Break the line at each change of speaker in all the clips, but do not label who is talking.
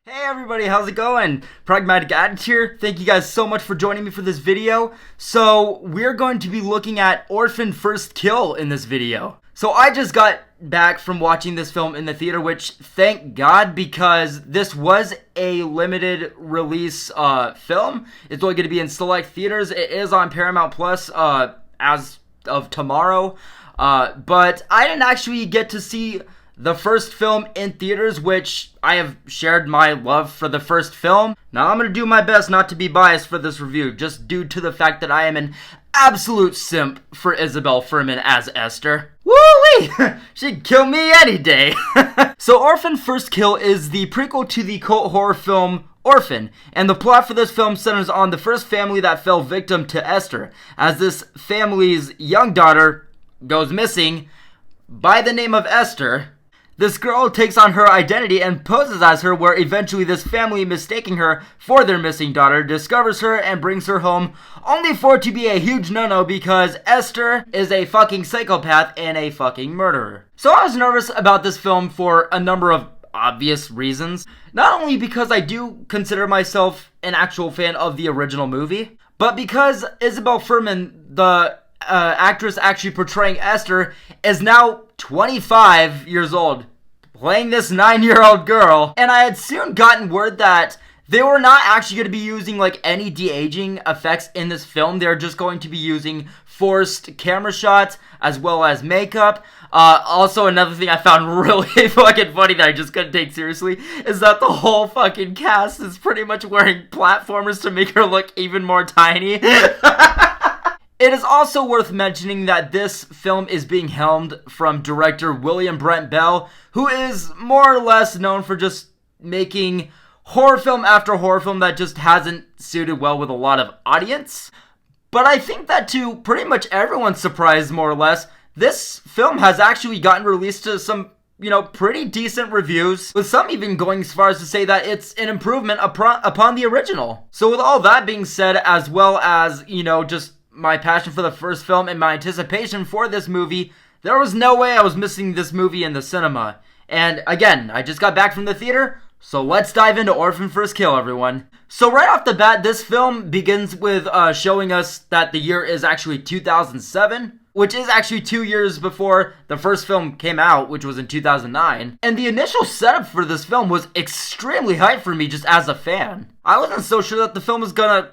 Hey everybody, how's it going? Pragmatic Addict here. Thank you guys so much for joining me for this video. So, we're going to be looking at Orphan First Kill in this video. So, I just got back from watching this film in the theater, which thank God, because this was a limited release film. It's only going to be in select theaters. It is on Paramount Plus as of tomorrow. But I didn't actually get to see the first film in theaters, which I have shared my love for the first film. Now, I'm going to do my best not to be biased for this review, just due to the fact that I am an absolute simp for Isabelle Fuhrman as Esther. Woo-wee! She'd kill me any day. So, Orphan First Kill is the prequel to the cult horror film Orphan, and the plot for this film centers on the first family that fell victim to Esther, as this family's young daughter goes missing by the name of Esther. This girl takes on her identity and poses as her, where eventually this family, mistaking her for their missing daughter, discovers her and brings her home, only for it to be a huge no-no because Esther is a fucking psychopath and a fucking murderer. So I was nervous about this film for a number of obvious reasons. Not only because I do consider myself an actual fan of the original movie, but because Isabelle Fuhrman, the actress actually portraying Esther, is now 25 years old, playing this 9-year-old girl, and I had soon gotten word that they were not actually going to be using like any de-aging effects in this film. They're just going to be using forced camera shots as well as makeup. Also, another thing I found really fucking funny that I just couldn't take seriously is that the whole fucking cast is pretty much wearing platformers to make her look even more tiny. It is also worth mentioning that this film is being helmed from director William Brent Bell, who is more or less known for just making horror film after horror film that just hasn't suited well with a lot of audience. But I think that to pretty much everyone's surprise, more or less, this film has actually gotten released to some, pretty decent reviews, with some even going as far as to say that it's an improvement upon the original. So with all that being said, as well as, just my passion for the first film and my anticipation for this movie, there was no way I was missing this movie in the cinema. And again, I just got back from the theater, so let's dive into Orphan First Kill, everyone. So right off the bat, this film begins with showing us that the year is actually 2007, which is actually 2 years before the first film came out, which was in 2009. And the initial setup for this film was extremely hype for me just as a fan. I wasn't so sure that the film was gonna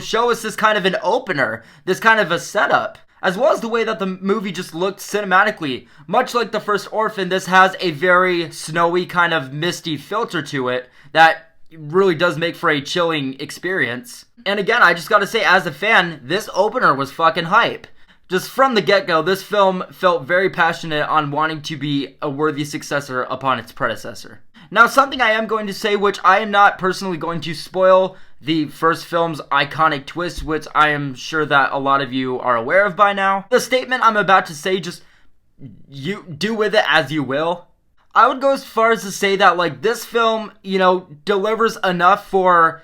show us this kind of an opener, this kind of a setup, as well as the way that the movie just looked cinematically. Much like the first Orphan, this has a very snowy kind of misty filter to it that really does make for a chilling experience. And again, I just gotta say, as a fan, this opener was fucking hype. Just from the get-go, this film felt very passionate on wanting to be a worthy successor upon its predecessor. Now, something I am going to say, which I am not personally going to spoil the first film's iconic twist, which I am sure that a lot of you are aware of by now. The statement I'm about to say, just you do with it as you will. I would go as far as to say that, this film, delivers enough for,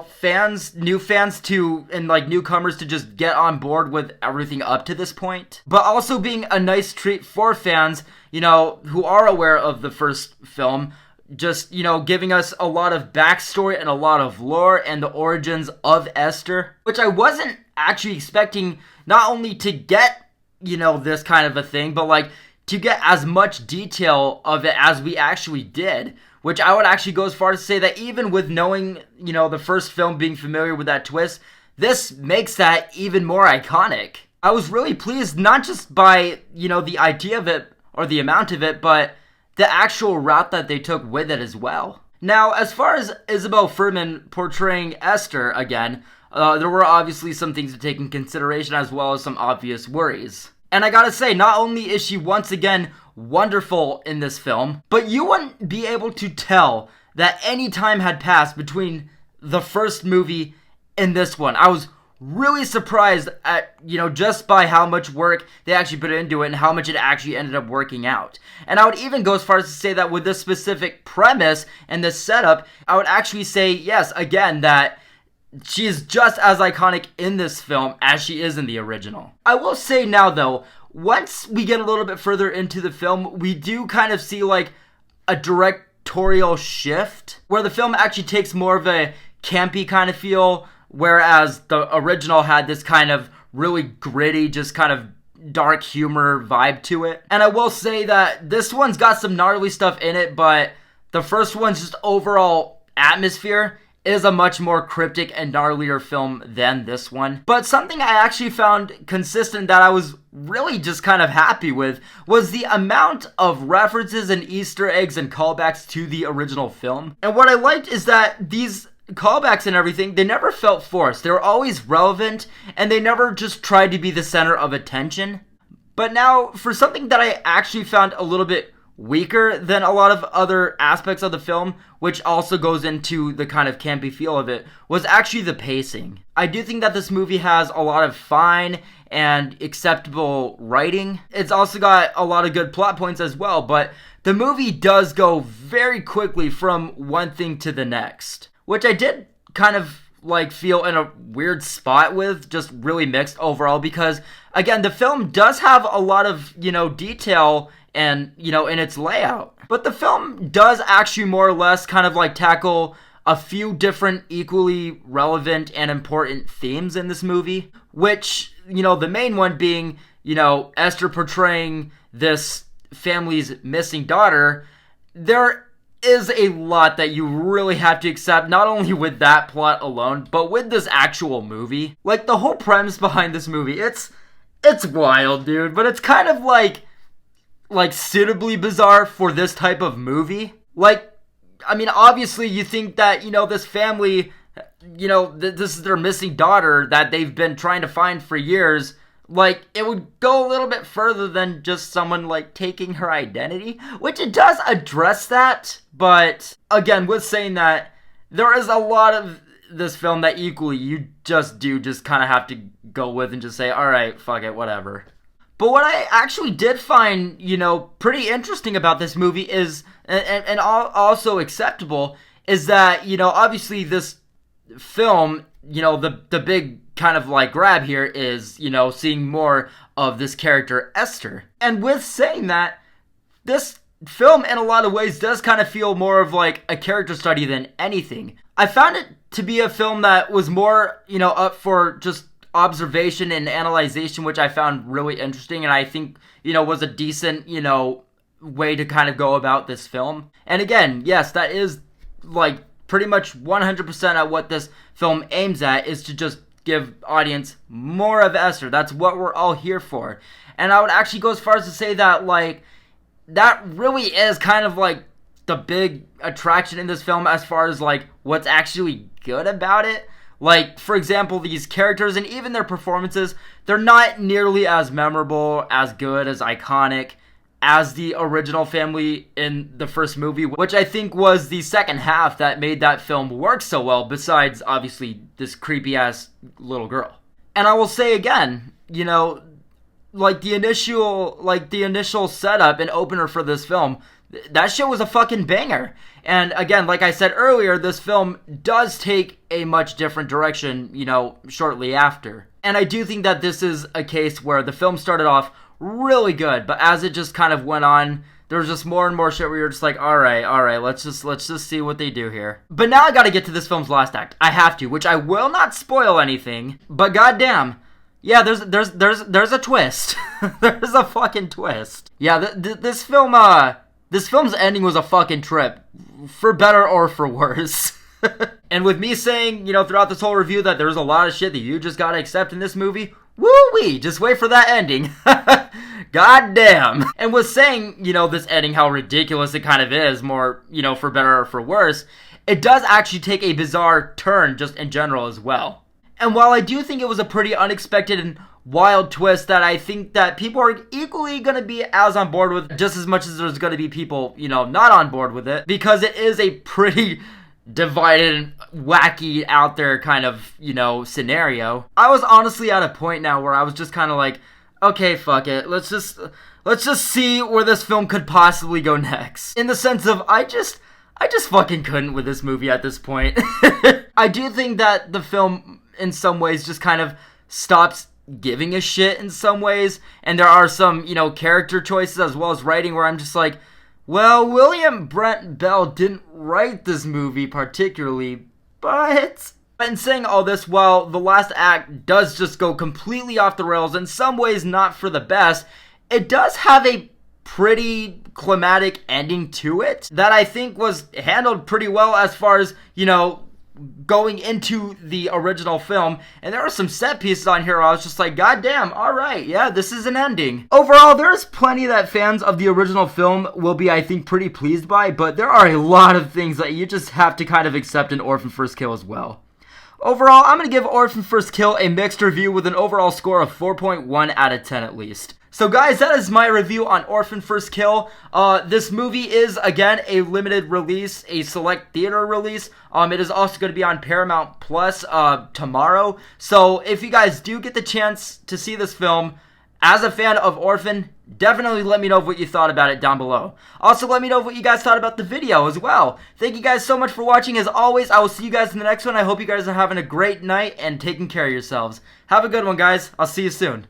fans, new fans to, and, newcomers to just get on board with everything up to this point. But also being a nice treat for fans, who are aware of the first film, just, giving us a lot of backstory and a lot of lore and the origins of Esther, which I wasn't actually expecting not only to get, this kind of a thing, but, to get as much detail of it as we actually did, which I would actually go as far as to say that even with knowing, the first film, being familiar with that twist, this makes that even more iconic. I was really pleased, not just by, the idea of it or the amount of it, but the actual route that they took with it as well. Now, as far as Isabelle Fuhrman portraying Esther again, there were obviously some things to take in consideration as well as some obvious worries. And I gotta say, not only is she once again wonderful in this film, but you wouldn't be able to tell that any time had passed between the first movie and this one. I was really surprised at, just by how much work they actually put into it and how much it actually ended up working out. And I would even go as far as to say that with this specific premise and this setup, I would actually say, yes, again, that she is just as iconic in this film as she is in the original. I will say now, though, once we get a little bit further into the film, we do kind of see, a direct directorial shift where the film actually takes more of a campy kind of feel, whereas the original had this kind of really gritty, just kind of dark humor vibe to it. And I will say that this one's got some gnarly stuff in it, but the first one's just overall atmosphere is a much more cryptic and gnarlier film than this one. But something I actually found consistent that I was really just kind of happy with was the amount of references and Easter eggs and callbacks to the original film. And what I liked is that these callbacks and everything, they never felt forced. They were always relevant, and they never just tried to be the center of attention. But now, for something that I actually found a little bit weaker than a lot of other aspects of the film, which also goes into the kind of campy feel of it, was actually the pacing. I do think that this movie has a lot of fine and acceptable writing. It's also got a lot of good plot points as well, but the movie does go very quickly from one thing to the next, which I did kind of feel in a weird spot with, just really mixed overall, because again, the film does have a lot of, detail and, in its layout. But the film does actually more or less kind of tackle a few different equally relevant and important themes in this movie, which, the main one being, Esther portraying this family's missing daughter. There is a lot that you really have to accept, not only with that plot alone, but with this actual movie. The whole premise behind this movie, it's wild, dude, but it's kind of suitably bizarre for this type of movie. Obviously you think that, this family, this is their missing daughter that they've been trying to find for years. It would go a little bit further than just someone, taking her identity, which it does address that, but, again, with saying that, there is a lot of this film that equally you just kind of have to go with and just say, alright, fuck it, whatever. But what I actually did find, pretty interesting about this movie is, and also acceptable, is that, obviously this film, the big kind of grab here is, seeing more of this character Esther. And with saying that, this film in a lot of ways does kind of feel more of a character study than anything. I found it to be a film that was more, up for just observation and analyzation, which I found really interesting, and I think, was a decent, way to kind of go about this film. And again, yes, that is, pretty much 100% at what this film aims at, is to just give audience more of Esther. That's what we're all here for. And I would actually go as far as to say that, that really is kind of, the big attraction in this film as far as, what's actually good about it. For example, these characters and even their performances, they're not nearly as memorable, as good, as iconic as the original family in the first movie, which I think was the second half that made that film work so well, besides, obviously, this creepy-ass little girl. And I will say again, the initial setup and opener for this film, that shit was a fucking banger. And again, like I said earlier, this film does take a much different direction, shortly after. And I do think that this is a case where the film started off really good, but as it just kind of went on, there was just more and more shit where you're just alright, let's just see what they do here. But now I gotta get to this film's last act. I have to, which I will not spoil anything, but goddamn, yeah, there's a twist. There's a fucking twist. Yeah, this film's ending was a fucking trip, for better or for worse. And with me saying, throughout this whole review that there's a lot of shit that you just gotta accept in this movie, woo-wee, just wait for that ending. God damn. And with saying, this ending, how ridiculous it kind of is, more, for better or for worse, it does actually take a bizarre turn just in general as well. And while I do think it was a pretty unexpected and wild twist that I think that people are equally going to be as on board with, just as much as there's going to be people, not on board with it, because it is a pretty divided and wacky out there kind of, scenario. I was honestly at a point now where I was just kind of okay, fuck it. Let's just see where this film could possibly go next. In the sense of, I just fucking couldn't with this movie at this point. I do think that the film, in some ways, just kind of stops giving a shit in some ways, and there are some, character choices as well as writing where I'm just Well, William Brent Bell didn't write this movie particularly, but in saying all this, while the last act does just go completely off the rails, in some ways not for the best, it does have a pretty climatic ending to it that I think was handled pretty well as far as, going into the original film. And there are some set pieces on here where I was just like, God damn, alright, yeah, this is an ending. Overall, there's plenty that fans of the original film will be, I think, pretty pleased by, but there are a lot of things that you just have to kind of accept in Orphan First Kill as well. Overall, I'm going to give Orphan First Kill a mixed review with an overall score of 4.1 out of 10 at least. So guys, that is my review on Orphan First Kill. This movie is, again, a limited release, a select theater release. It is also going to be on Paramount Plus tomorrow. So if you guys do get the chance to see this film, as a fan of Orphan, definitely let me know what you thought about it down below. Also, let me know what you guys thought about the video as well. Thank you guys so much for watching. As always, I will see you guys in the next one. I hope you guys are having a great night and taking care of yourselves. Have a good one, guys. I'll see you soon.